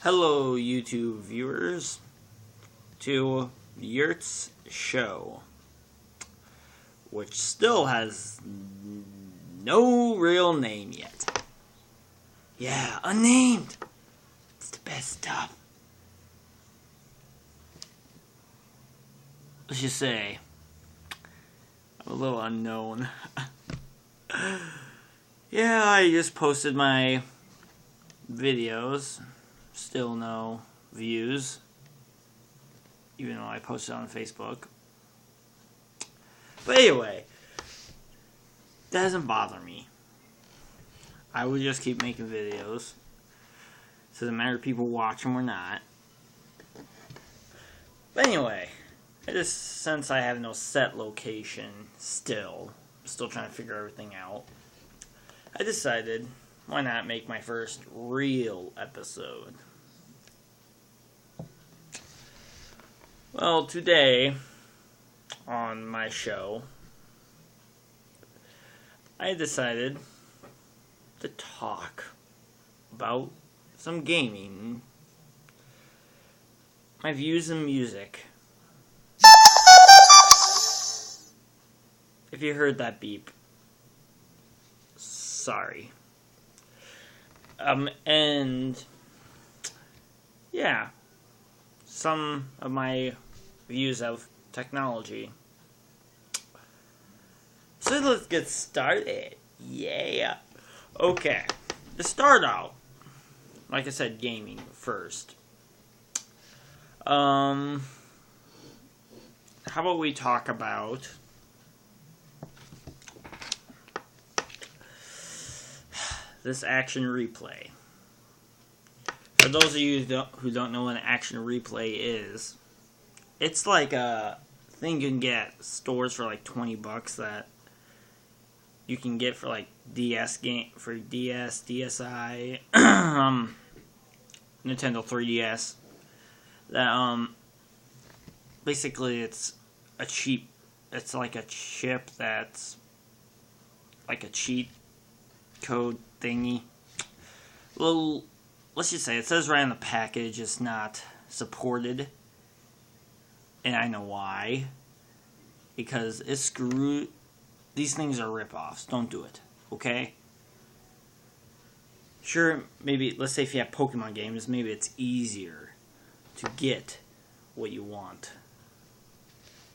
Hello, YouTube viewers, to Yert's show, which still has no real name yet. Yeah, unnamed. It's the best stuff. Let's just say, I'm a little unknown. Yeah, I just posted my videos. Still no views, even though I posted on Facebook. But anyway, that doesn't bother me. I would just keep making videos. So doesn't matter if people watch them or not. But anyway, since I have no set location still trying to figure everything out, I decided, why not make my first real episode? Well, today, on my show, I decided to talk about some gaming, my views in music. If you heard that beep, sorry. And yeah, some of my views of technology. So let's get started. Yeah. Okay. To start out, like I said, gaming first. How about we talk about this action replay. For those of you who don't know what an action replay is, it's like a thing you can get at stores for like $20 that you can get for like DS, DSi, Nintendo 3DS. That basically it's like a chip that's like a cheat code thingy. Well, let's just say it says right on the package it's not supported, and I know why. Because it's screwed. These things are rip-offs. Don't do it, okay? Sure, maybe let's say if you have Pokemon games, maybe it's easier to get what you want,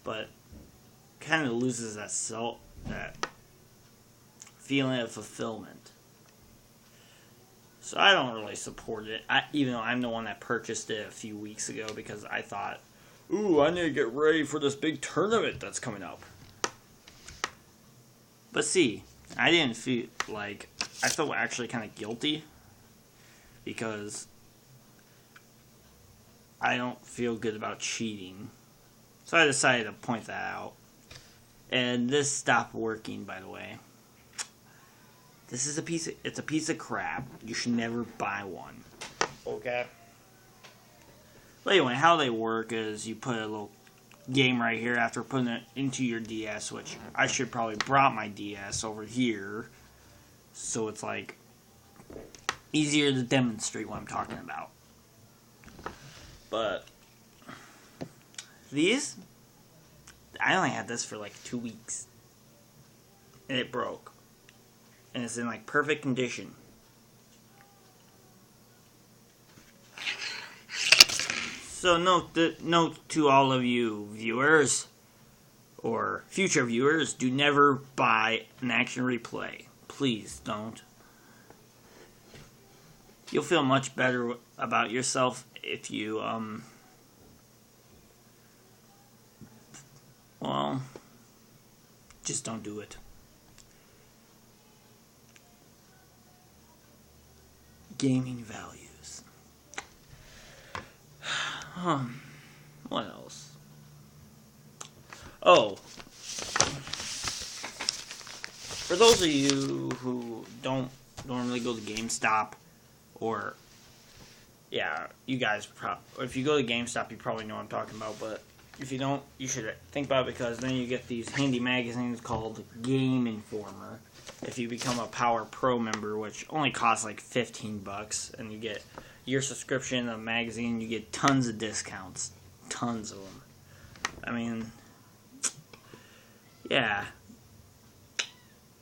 but kind of loses that feeling of fulfillment. So I don't really support it, even though I'm the one that purchased it a few weeks ago because I thought, ooh, I need to get ready for this big tournament that's coming up. But see, I didn't feel like, I felt actually kind of guilty because I don't feel good about cheating. So I decided to point that out. And this stopped working, by the way. This is it's a piece of crap. You should never buy one. Okay? But anyway, how they work is you put a little game right here after putting it into your DS, which I should probably brought my DS over here. So it's like easier to demonstrate what I'm talking about. But these, I only had this for like 2 weeks. And it broke. And it's in like perfect condition. So note to all of you viewers, or future viewers, do never buy an action replay. Please don't. You'll feel much better about yourself if you, well, just don't do it. Gaming values. What else? Oh. For those of you who don't normally go to GameStop, or, yeah, you guys, if you go to GameStop, you probably know what I'm talking about, but if you don't, you should think about it, because then you get these handy magazines called Game Informer. If you become a Power Pro member, which only costs like $15, and you get your subscription of magazine, you get tons of discounts. Tons of them. I mean, yeah.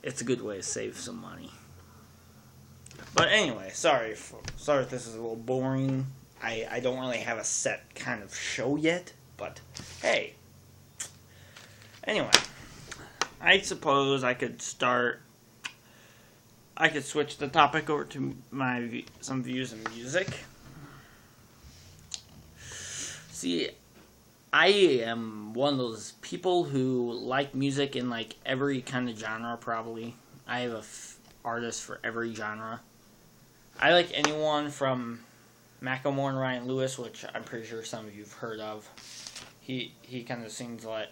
It's a good way to save some money. But anyway, sorry if this is a little boring. I don't really have a set kind of show yet, but hey. Anyway, I suppose I could switch the topic over to some views in music. See, I am one of those people who like music in like every kind of genre, probably. I have artists for every genre. I like anyone from Macklemore and Ryan Lewis, which I'm pretty sure some of you have heard of. He kind of seems like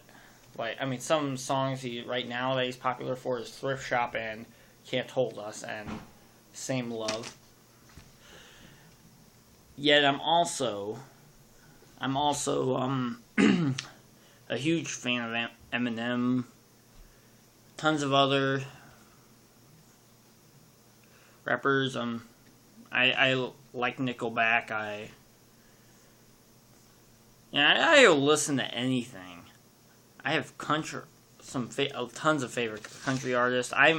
I mean, some songs right now that he's popular for is Thrift Shop and Can't Hold Us and Same Love. Yet I'm also a huge fan of Eminem, tons of other rappers. I like Nickelback. I listen to anything. I have tons of favorite country artists. I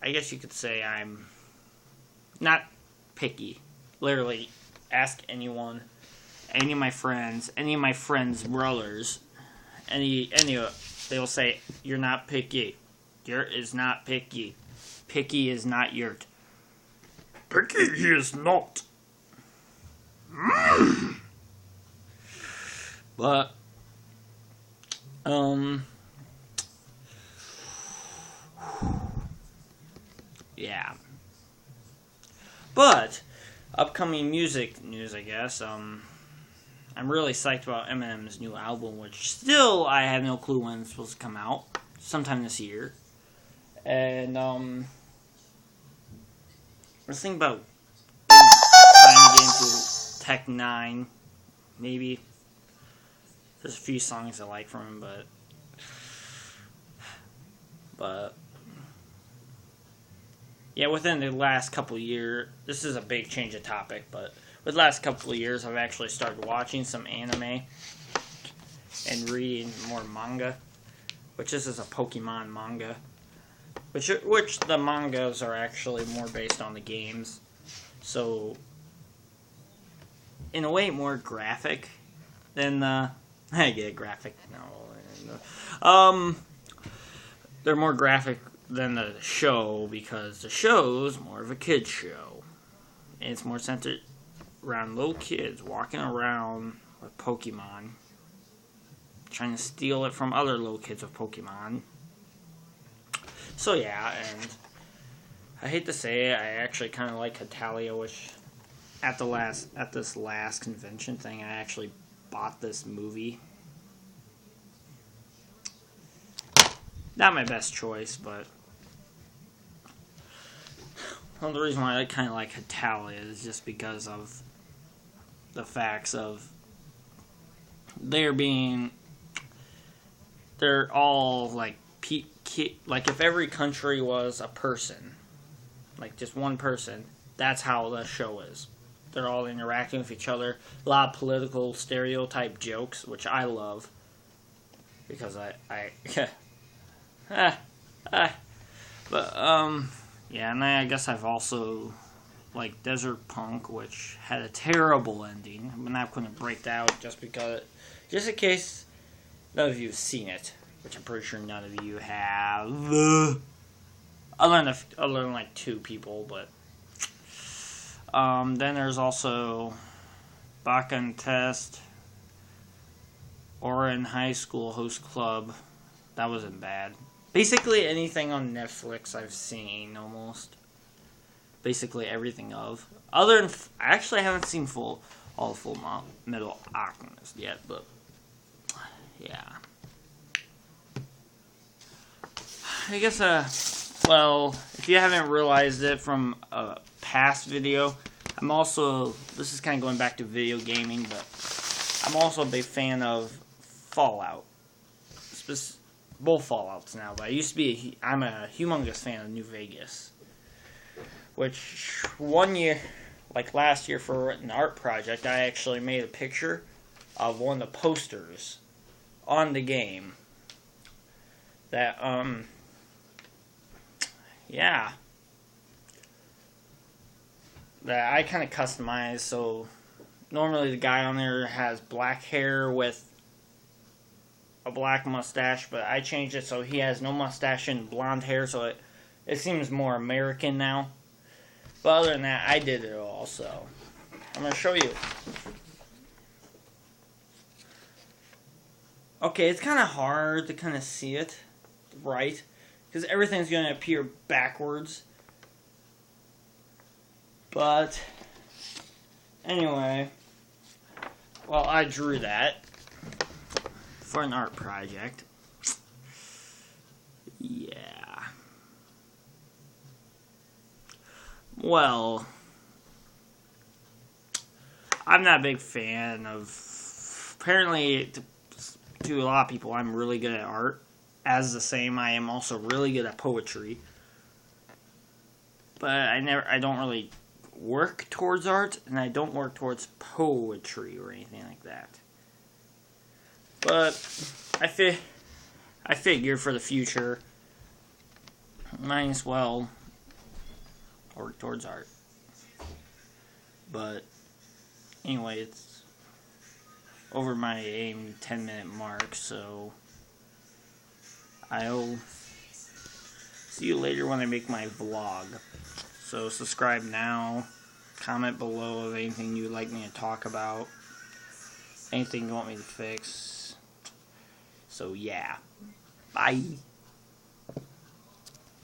guess you could say I'm not picky. Literally, ask anyone, any of my friends, brothers, they'll say, you're not picky. Yert is not picky. Picky is not Yert. Picky he is not. But, yeah. But, upcoming music news, I guess. I'm really psyched about Eminem's new album, which still I have no clue when it's supposed to come out. Sometime this year. And, I was thinking about trying to get into Tech 9, maybe. There's a few songs I like from him, but yeah, within the last couple of years, this is a big change of topic, but with the last couple of years, I've actually started watching some anime and reading more manga, which this is a Pokemon manga, which the mangas are actually more based on the games, so in a way more graphic than the I get graphic. No. They're more graphic than the show, because the show's more of a kid's show. And it's more centered around little kids walking around with Pokemon, trying to steal it from other little kids with Pokemon. So yeah, and I hate to say it, I actually kind of like Hetalia, which at this last convention thing, I actually bought this movie. Not my best choice, but one of the reasons why I kind of like Hetalia is just because of the facts of they're all like like if every country was a person, like just one person, that's how the show is. They're all interacting with each other. A lot of political stereotype jokes, which I love. Because yeah, and I guess I've also liked Desert Punk, which had a terrible ending. I'm not going to break that out just in case none of you have seen it, which I'm pretty sure none of you have. Other than like 2 people, but then there's also Bakken Test, Orin High School Host Club. That wasn't bad. Basically anything on Netflix I've seen, almost. Basically everything of. Other than, I haven't seen all the Full Metal Alchemist yet, but yeah. I guess, well, if you haven't realized it from a past video, I'm also, this is kind of going back to video gaming, but I'm also a big fan of Fallout. Both Fallouts now, but I used to be, I'm a humongous fan of New Vegas. Which, one year, like last year for an art project, I actually made a picture of one of the posters on the game. That, yeah. That I kind of customized, so normally the guy on there has black hair with a black mustache, but I changed it so he has no mustache and blonde hair, so it seems more American now. But other than that, I did it all, so I'm going to show you. Okay, it's kind of hard to kind of see it right, because everything's going to appear backwards. But, anyway, well, I drew that for an art project. Yeah. Well, I'm not a big fan of, apparently, to a lot of people, I'm really good at art. As the same, I am also really good at poetry. But I don't really work towards art, and I don't work towards poetry or anything like that. But I figure for the future, might as well work towards art. But anyway, it's over my aimed 10-minute mark, so I'll see you later when I make my vlog. So subscribe now, comment below of anything you'd like me to talk about, anything you want me to fix. So yeah, bye.